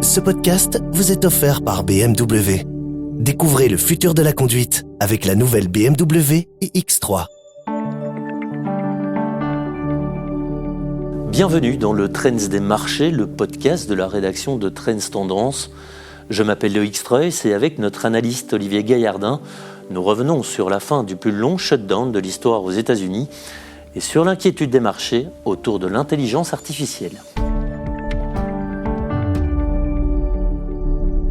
Ce podcast vous est offert par BMW. Découvrez le futur de la conduite avec la nouvelle BMW iX3. Bienvenue dans le Trends des marchés, le podcast de la rédaction de Trends Tendance. Je m'appelle Loïc Streuss et avec notre analyste Olivier Gaillardin, nous revenons sur la fin du plus long shutdown de l'histoire aux États-Unis et sur l'inquiétude des marchés autour de l'intelligence artificielle.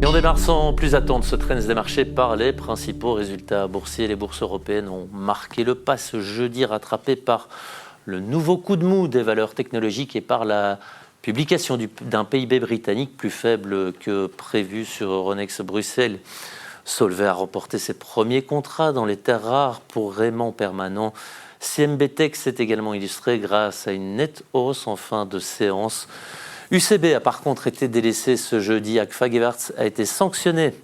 Et on démarre sans plus attendre ce Trends des marchés par les principaux résultats boursiers. Les bourses européennes ont marqué le pas ce jeudi, rattrapées par le nouveau coup de mou des valeurs technologiques et par la publication d'un PIB britannique plus faible que prévu sur Euronext Bruxelles. Solvay a remporté ses premiers contrats dans les terres rares pour Raymond Permanent. CMB Tech s'est également illustré grâce à une nette hausse en fin de séance. UCB a par contre été délaissé ce jeudi. Agfa Gevaert a été sanctionné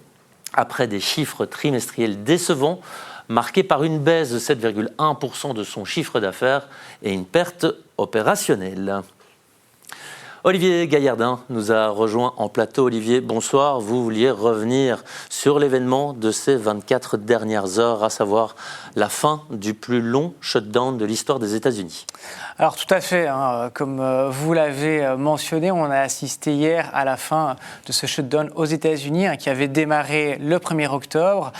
après des chiffres trimestriels décevants, marqués par une baisse de 7,1% de son chiffre d'affaires et une perte opérationnelle. Olivier Gaillardin nous a rejoint en plateau. Olivier, bonsoir. Vous vouliez revenir sur l'événement de ces 24 dernières heures, à savoir la fin du plus long shutdown de l'histoire des États-Unis. Alors tout à fait, comme vous l'avez mentionné, on a assisté hier à la fin de ce shutdown aux États-Unis qui avait démarré le 1er octobre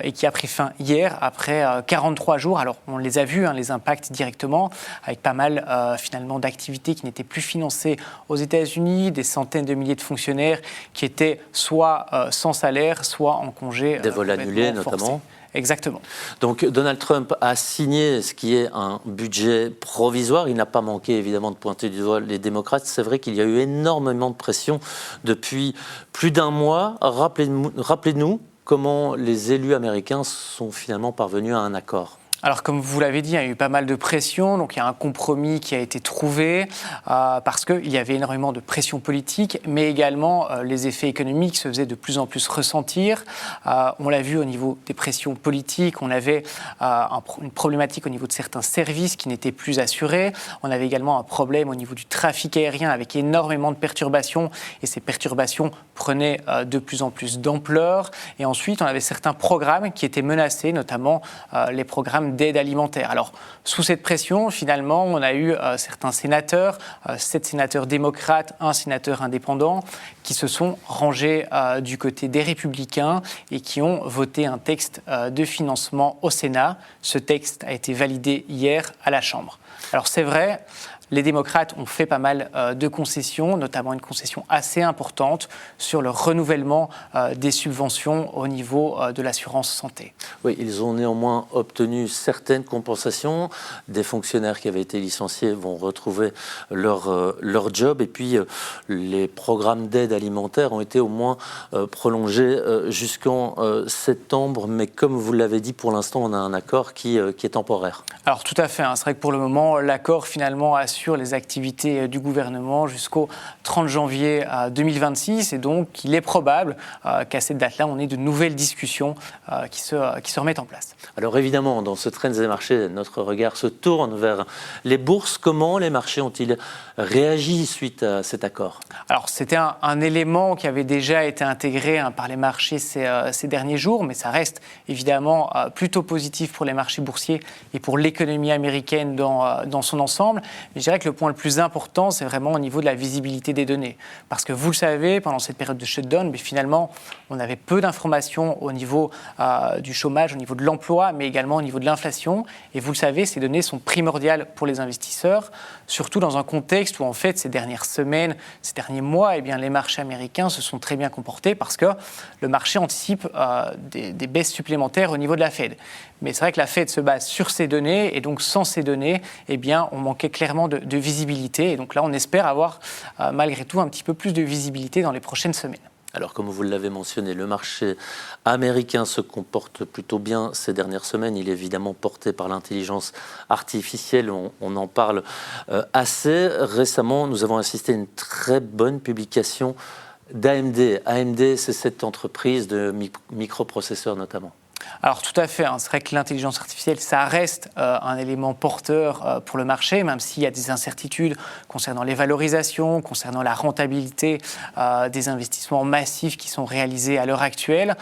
et qui a pris fin hier après 43 jours. Alors on les a vus, les impacts directement, avec pas mal finalement d'activités qui n'étaient plus financées aux États-Unis, des centaines de milliers de fonctionnaires qui étaient soit sans salaire, soit en congé. Des vols annulés notamment. Exactement. Donc Donald Trump a signé ce qui est un budget provisoire. Il n'a pas manqué évidemment de pointer du doigt les démocrates. C'est vrai qu'il y a eu énormément de pression depuis plus d'un mois. Rappelez-nous comment les élus américains sont finalement parvenus à un accord. Alors, comme vous l'avez dit, il y a eu pas mal de pression, donc il y a un compromis qui a été trouvé parce qu'il y avait énormément de pression politique, mais également les effets économiques se faisaient de plus en plus ressentir. On l'a vu au niveau des pressions politiques, on avait une problématique au niveau de certains services qui n'étaient plus assurés. On avait également un problème au niveau du trafic aérien avec énormément de perturbations, et ces perturbations prenaient de plus en plus d'ampleur. Et ensuite, on avait certains programmes qui étaient menacés, notamment les programmes d'aide alimentaire. Alors, sous cette pression, finalement, on a eu certains sénateurs, 7 sénateurs démocrates, 1 sénateur indépendant, qui se sont rangés du côté des Républicains et qui ont voté un texte de financement au Sénat. Ce texte a été validé hier à la Chambre. Alors, c'est vrai, les démocrates ont fait pas mal de concessions, notamment une concession assez importante sur le renouvellement des subventions au niveau de l'assurance santé. Oui, ils ont néanmoins obtenu certaines compensations. Des fonctionnaires qui avaient été licenciés vont retrouver leur job. Et puis, les programmes d'aide alimentaire ont été au moins prolongés jusqu'en septembre. Mais comme vous l'avez dit, pour l'instant, on a un accord qui est temporaire. Alors tout à fait, c'est vrai que pour le moment, l'accord finalement assure les activités du gouvernement jusqu'au 30 janvier 2026 et donc il est probable qu'à cette date-là, on ait de nouvelles discussions qui se remettent en place. Alors évidemment, dans ce Trends des marchés, notre regard se tourne vers les bourses. Comment les marchés ont-ils réagi suite à cet accord ? Alors c'était un élément qui avait déjà été intégré par les marchés ces derniers jours, mais ça reste évidemment plutôt positif pour les marchés boursiers et pour l'économie américaine dans son ensemble. Mais je dirais que le point le plus important, c'est vraiment au niveau de la visibilité des données. Parce que vous le savez, pendant cette période de shutdown, mais finalement, on avait peu d'informations au niveau du chômage, au niveau de l'emploi, mais également au niveau de l'inflation. Et vous le savez, ces données sont primordiales pour les investisseurs, surtout dans un contexte où, en fait, ces dernières semaines, ces derniers mois, les marchés américains se sont très bien comportés parce que le marché anticipe des baisses supplémentaires au niveau de la Fed. Mais c'est vrai que la Fed se base sur ces données et donc sans ces données, on manquait clairement de visibilité. Et donc là, on espère avoir malgré tout un petit peu plus de visibilité dans les prochaines semaines. Alors, comme vous l'avez mentionné, le marché américain se comporte plutôt bien ces dernières semaines. Il est évidemment porté par l'intelligence artificielle. On en parle assez. Récemment, nous avons assisté à une très bonne publication d'AMD. AMD, c'est cette entreprise de microprocesseurs notamment. Alors tout à fait, c'est vrai que l'intelligence artificielle, ça reste un élément porteur pour le marché, même s'il y a des incertitudes concernant les valorisations, concernant la rentabilité des investissements massifs qui sont réalisés à l'heure actuelle.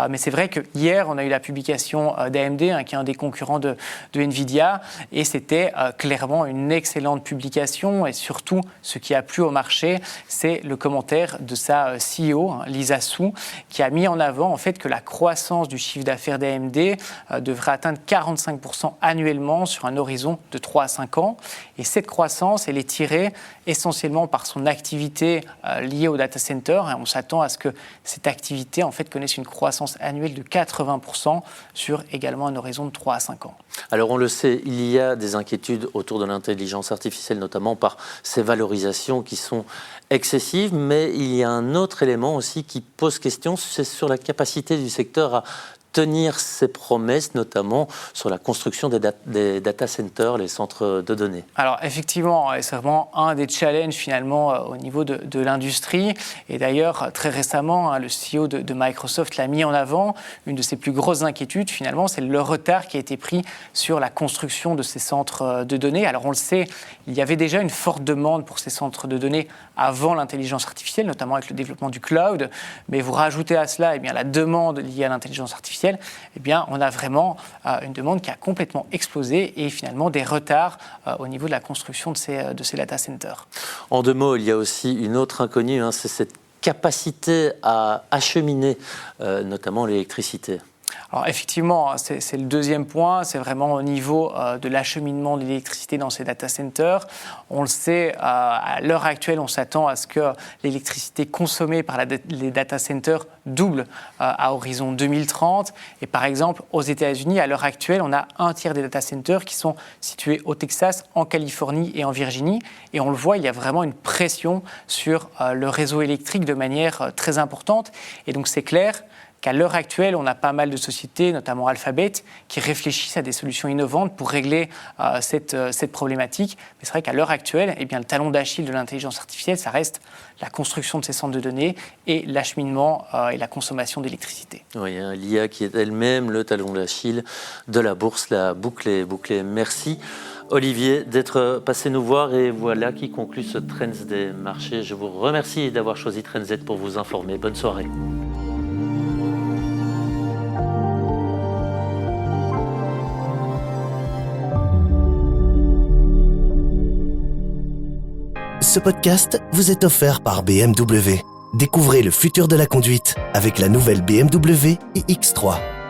Mais c'est vrai que hier, on a eu la publication d'AMD, qui est un des concurrents de Nvidia, et c'était clairement une excellente publication. Et surtout, ce qui a plu au marché, c'est le commentaire de sa CEO, Lisa Su, qui a mis en avant en fait que la croissance du chiffre d'affaires d'AMD devrait atteindre 45% annuellement sur un horizon de 3 à 5 ans. Et cette croissance, elle est tirée essentiellement par son activité liée au data center. Et on s'attend à ce que cette activité en fait connaisse une croissance annuelle de 80% sur également un horizon de 3 à 5 ans. Alors on le sait, il y a des inquiétudes autour de l'intelligence artificielle, notamment par ces valorisations qui sont excessives, mais il y a un autre élément aussi qui pose question, c'est sur la capacité du secteur à tenir ses promesses, notamment sur la construction des data centers, les centres de données. Alors effectivement, c'est vraiment un des challenges finalement au niveau de l'industrie. Et d'ailleurs, très récemment, le CEO de Microsoft l'a mis en avant. Une de ses plus grosses inquiétudes finalement, c'est le retard qui a été pris sur la construction de ces centres de données. Alors on le sait, il y avait déjà une forte demande pour ces centres de données avant l'intelligence artificielle, notamment avec le développement du cloud. Mais vous rajoutez à cela la demande liée à l'intelligence artificielle, on a vraiment une demande qui a complètement explosé et finalement des retards au niveau de la construction de ces data centers. En 2 mots, il y a aussi une autre inconnue, c'est cette capacité à acheminer notamment l'électricité. Alors effectivement, c'est le deuxième point, c'est vraiment au niveau de l'acheminement de l'électricité dans ces data centers. On le sait, à l'heure actuelle, on s'attend à ce que l'électricité consommée par les data centers double à horizon 2030. Et par exemple, aux États-Unis, à l'heure actuelle, on a un tiers des data centers qui sont situés au Texas, en Californie et en Virginie. Et on le voit, il y a vraiment une pression sur le réseau électrique de manière très importante. Et donc c'est clair qu'à l'heure actuelle, on a pas mal de sociétés, notamment Alphabet, qui réfléchissent à des solutions innovantes pour régler cette problématique. Mais c'est vrai qu'à l'heure actuelle, le talon d'Achille de l'intelligence artificielle, ça reste la construction de ces centres de données et l'acheminement et la consommation d'électricité. Oui, l'IA qui est elle-même le talon d'Achille de la bourse, la boucle est bouclée. Merci Olivier d'être passé nous voir et voilà qui conclut ce Trends des marchés. Je vous remercie d'avoir choisi TrendZ pour vous informer. Bonne soirée. Ce podcast vous est offert par BMW. Découvrez le futur de la conduite avec la nouvelle BMW iX3.